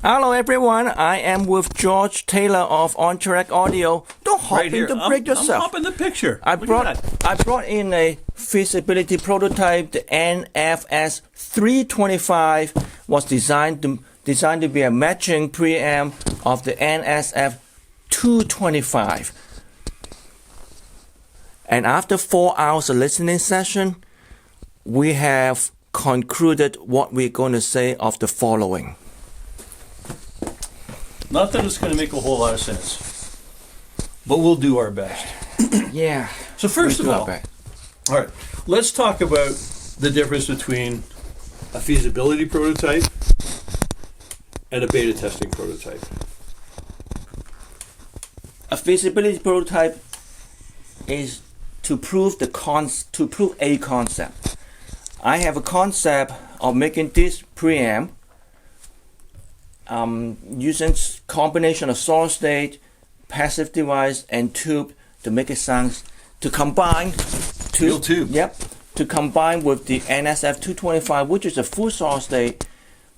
Hello everyone, I am with George Taylor of Entracte Audio. Don't hop Right in to break yourself. I'm hopping the picture. I brought in a feasibility prototype. The NFS325 was designed to be a matching preamp of the NFS225. And after 4 hours of listening session, we have concluded what we're going to say of the following. Not that it's going to make a whole lot of sense, but we'll do our best. Yeah. So first of all right, let's talk about the difference between a feasibility prototype and a beta testing prototype. A feasibility prototype is to prove a concept. I have a concept of making this preamp using combination of solid state, passive device, and tube to make it sound to combine Real tube. Yep. To combine with the NFS225, which is a full solid state,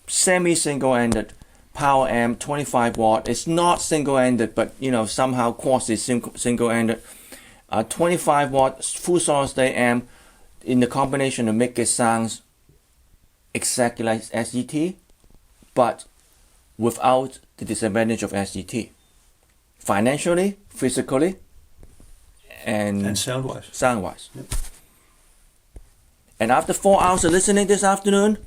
semi-single-ended power amp, 25 watt. It's not single-ended, but somehow quasi single-ended. 25 watt full solid state amp in the combination to make it sound exactly like SET, but without the disadvantage of SET. Financially, physically, and sound-wise. Yep. And after 4 hours of listening this afternoon,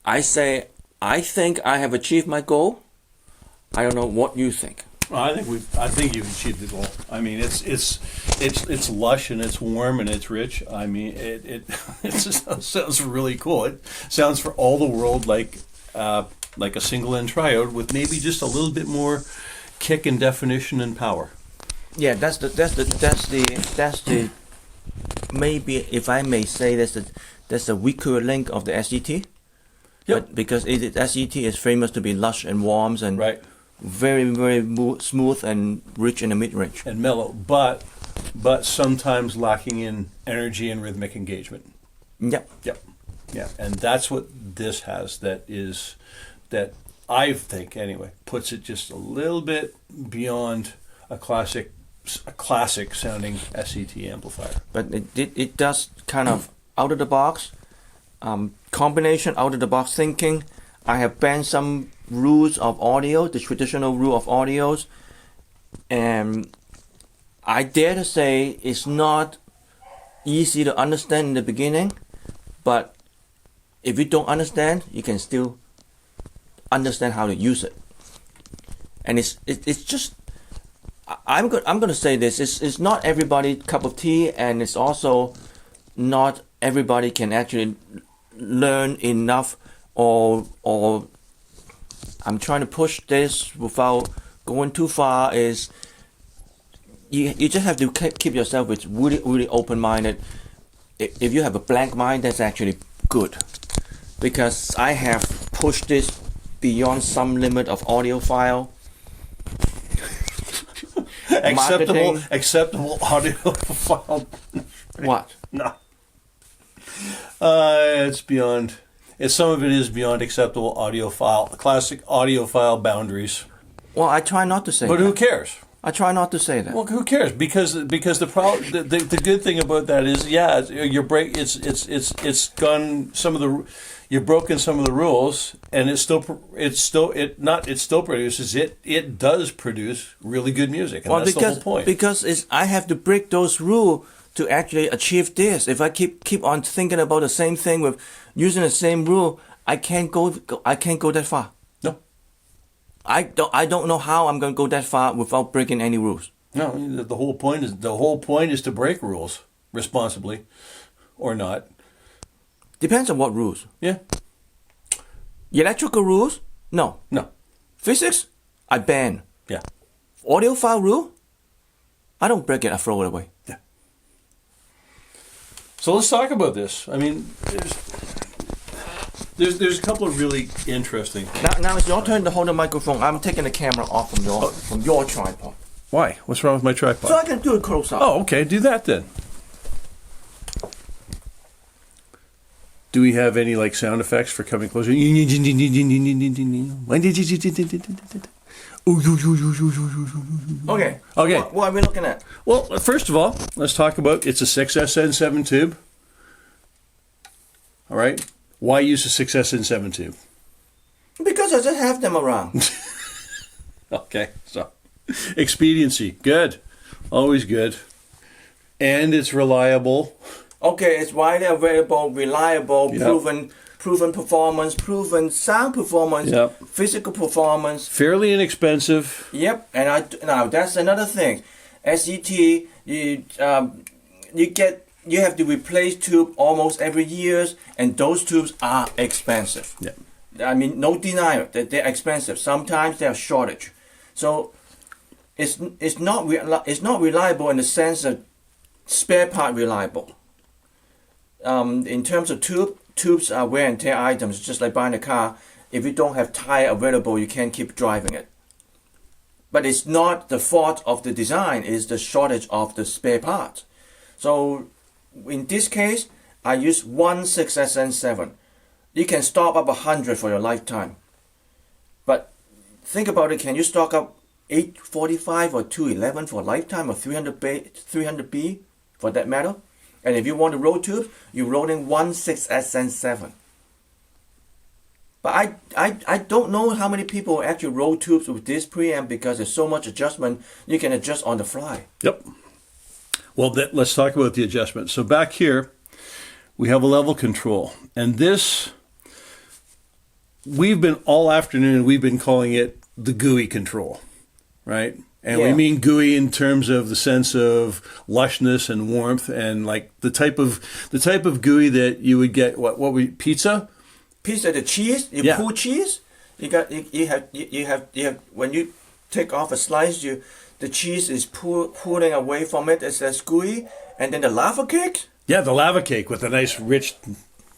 I say, I think I have achieved my goal. I don't know what you think. I think you've achieved the goal. I mean, it's lush and it's warm and it's rich. I mean, it just sounds really cool. It sounds for all the world like a single end triode with maybe just a little bit more kick and definition and power. Yeah, that's the maybe, if I may say, that's the weaker link of the SET. Yep. But because SET is famous to be lush and warm and right. Very, very smooth and rich in the mid-range. And mellow, but sometimes lacking in energy and rhythmic engagement. Yep. Yeah. And that's what this has that I think anyway puts it just a little bit beyond a classic sounding SET amplifier. But it does kind of out of the box combination, out of the box thinking. I have banned some rules of audio, the traditional rule of audios, and I dare to say it's not easy to understand in the beginning, but if you don't understand, you can still understand how to use it. And it's just, I'm going to say this, it's not everybody's cup of tea, and it's also not everybody can actually learn enough or I'm trying to push this without going too far, is you just have to keep yourself with really, really open-minded. If you have a blank mind, that's actually good, because I have pushed this beyond some limit of audiophile. acceptable audiophile. What? No. It's beyond. Some of it is beyond acceptable classic audiophile boundaries. Well, I try not to say but that. Who cares? I try not to say that. Well, who cares? Because the problem, the good thing about that is, it's gone some of the, you've broken some of the rules, and it still produces it does produce really good music, and that's the whole point. Because I have to break those rules to actually achieve this. If I keep on thinking about the same thing with using the same rule, I can't go that far. No. I don't know how I'm going to go that far without breaking any rules. No, the whole point is to break rules responsibly or not. Depends on what rules. Yeah. Electrical rules? No. Physics? I ban. Yeah. Audiophile rule? I don't break it, I throw it away. Yeah. So let's talk about this. I mean, there's a couple of really interesting things. Now it's your turn to hold the microphone. I'm taking the camera off from your tripod. Why? What's wrong with my tripod? So I can do a close up. Oh, okay. Do that then. Do we have any like sound effects for coming closer? Okay. Okay. What are we looking at? Well, first of all, let's talk about it's a 6SN7 tube. All right. Why use a 6SN7 tube? Because I just have them around. Okay. So, expediency. Good. Always good. And it's reliable. Okay, it's widely available, reliable, Yep. proven performance, proven sound performance, Yep. physical performance. Fairly inexpensive. Yep, and now that's another thing. SET, you have to replace tube almost every year, and those tubes are expensive. Yeah. I mean, no denial that they're expensive. Sometimes they're shortage, so it's not reliable in the sense of spare part reliable. In terms of tubes are wear and tear items, just like buying a car. If you don't have tire available, you can't keep driving it. But it's not the fault of the design, it's the shortage of the spare parts. So in this case, I use 6SN7. You can stock up 100 for your lifetime. But think about it, can you stock up 845 or 211 for a lifetime, or 300B for that matter? And if you want to roll tubes, you're rolling 6SN7. But I don't know how many people actually roll tubes with this preamp because there's so much adjustment you can adjust on the fly. Yep. Well, let's talk about the adjustment. So back here, we have a level control. And this, we've been all afternoon, we've been calling it the GUI control, right? And we mean gooey in terms of the sense of lushness and warmth, and like the type of gooey that you would get. Pizza? Pizza, the cheese, pull cheese. You have when you take off a slice, the cheese is pulling away from it. It's gooey, and then the lava cake. Yeah, the lava cake with a nice rich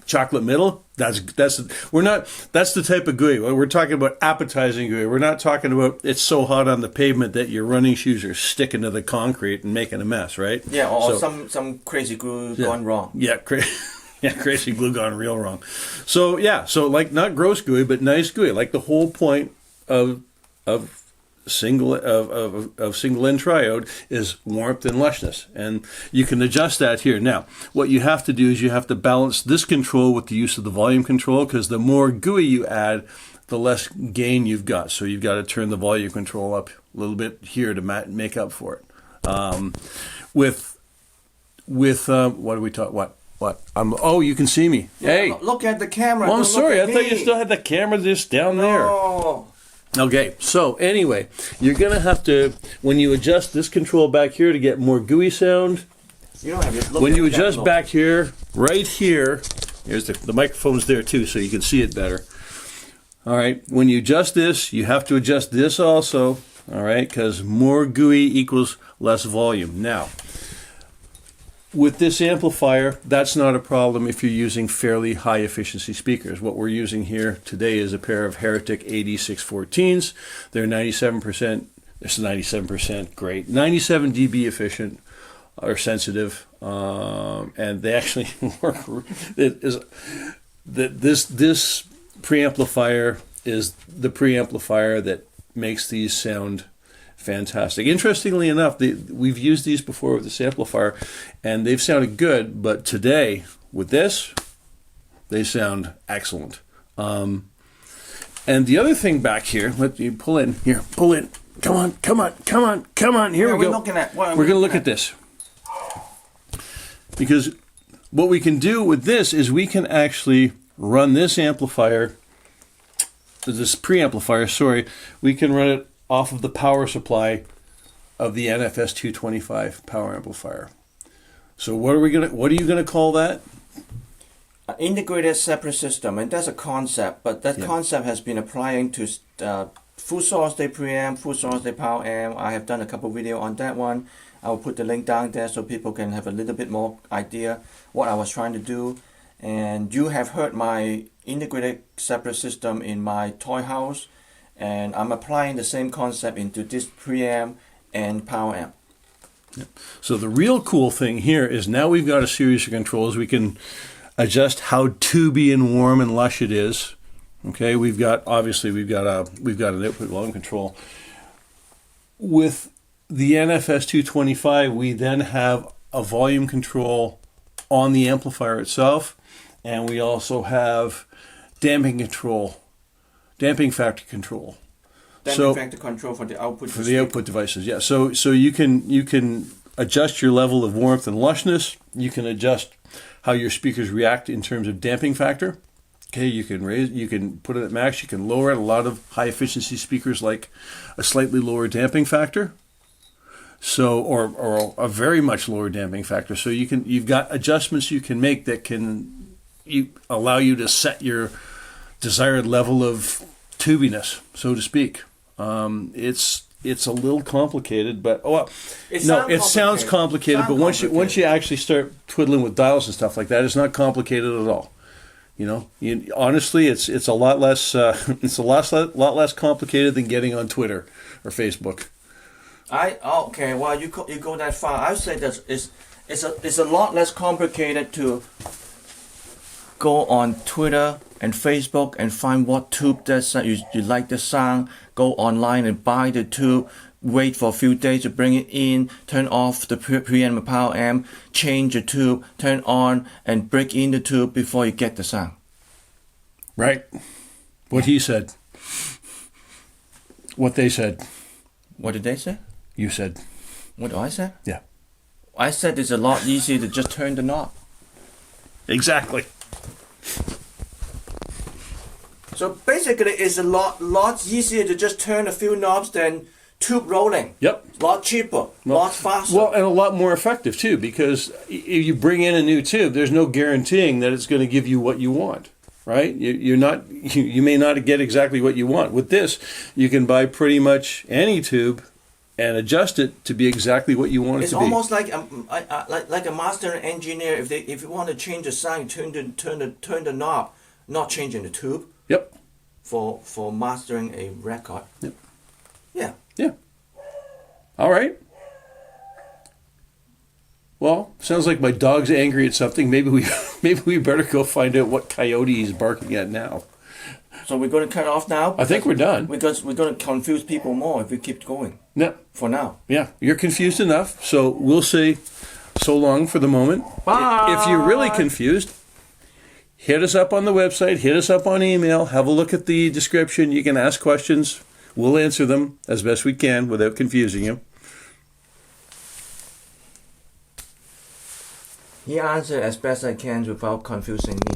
chocolate middle. That's the type of gooey. We're talking about appetizing gooey. We're not talking about it's so hot on the pavement that your running shoes are sticking to the concrete and making a mess, right? Yeah, or some crazy glue gone wrong. Yeah, crazy glue gone real wrong. So like not gross gooey, but nice gooey. Like the whole point of single end triode is warmth and lushness, and you can adjust that here. Now what you have to do is you have to balance this control with the use of the volume control, because the more gooey you add, the less gain you've got. So you've got to turn the volume control up a little bit here to make up for it. With what do we talk? What? Oh, you can see me. Yeah, hey, look at the camera. Oh, I'm sorry. I thought you still had the camera just down there. No. Okay, so anyway, you're going to have to, when you adjust this control back here to get more gooey sound, you don't have to when you adjust back here, right here, here's the microphone's there too, so you can see it better. All right, when you adjust this, you have to adjust this also, all right, because more gooey equals less volume. Now, with this amplifier, that's not a problem if you're using fairly high efficiency speakers. What we're using here today is a pair of Heretic AD614s. They're 97%, it's 97% great, 97 dB efficient or sensitive, and they actually work. This preamplifier is the preamplifier that makes these sound fantastic. Interestingly enough, we've used these before with this amplifier, and they've sounded good, but today, with this, they sound excellent. And the other thing back here, let me pull in. Here, pull in. Come on. Here we go. We're going to look at this. Because what we can do with this is we can actually run this amplifier, this preamplifier, we can run it off of the power supply of the NFS225 power amplifier. So what are you gonna call that? Integrated separate system, and that's a concept, but that concept has been applying to full source day preamp, full source day power amp. I have done a couple video on that one. I will put the link down there so people can have a little bit more idea what I was trying to do. And you have heard my integrated separate system in my toy house, and I'm applying the same concept into this preamp and power amp. So the real cool thing here is now we've got a series of controls. We can adjust how tubey and warm and lush it is. Okay, we've got an output volume control. With the NFS225, we then have a volume control on the amplifier itself, and we also have damping factor control. Damping factor control for the output. For the output devices, yeah. So you can adjust your level of warmth and lushness. You can adjust how your speakers react in terms of damping factor. Okay, you can put it at max, you can lower it. A lot of high efficiency speakers like a slightly lower damping factor. So or a very much lower damping factor. So you've got adjustments you can make that can allow you to set your desired level of tubiness, so to speak. It's a little complicated, but it sounds complicated. But once you actually start twiddling with dials and stuff like that, it's not complicated at all. Honestly, it's a lot less lot less complicated than getting on Twitter or Facebook. Okay. Well, you go that far. I would say that it's a lot less complicated to go on Twitter and Facebook and find what tube that you like the sound. Go online and buy the tube. Wait for a few days to bring it in, turn off the preamp power amp, change the tube, turn on and break in the tube before you get the sound. Right. What he said. What they said. What did they say? You said. What do I say? Yeah. I said it's a lot easier to just turn the knob. Exactly. So basically it's a lot easier to just turn a few knobs than tube rolling. Yep. A lot cheaper, lot faster. Well, and a lot more effective too, because if you bring in a new tube, there's no guaranteeing that it's going to give you what you want, right? You may not get exactly what you want. With this, you can buy pretty much any tube and adjust it to be exactly what you want it to be. It's almost like a master engineer. If you want to change the sound, turn the knob, not changing the tube. Yep. For mastering a record. Yep. Yeah. Yeah. All right. Well, sounds like my dog's angry at something. Maybe we better go find out what coyote he's barking at now. So we're going to cut off now? I think we're done. Because we're going to confuse people more if we keep going. Yeah. For now. Yeah. You're confused enough, so we'll say so long for the moment. Bye. If you're really confused, hit us up on the website, hit us up on email, have a look at the description. You can ask questions. We'll answer them as best we can without confusing you. He answered as best I can without confusing me.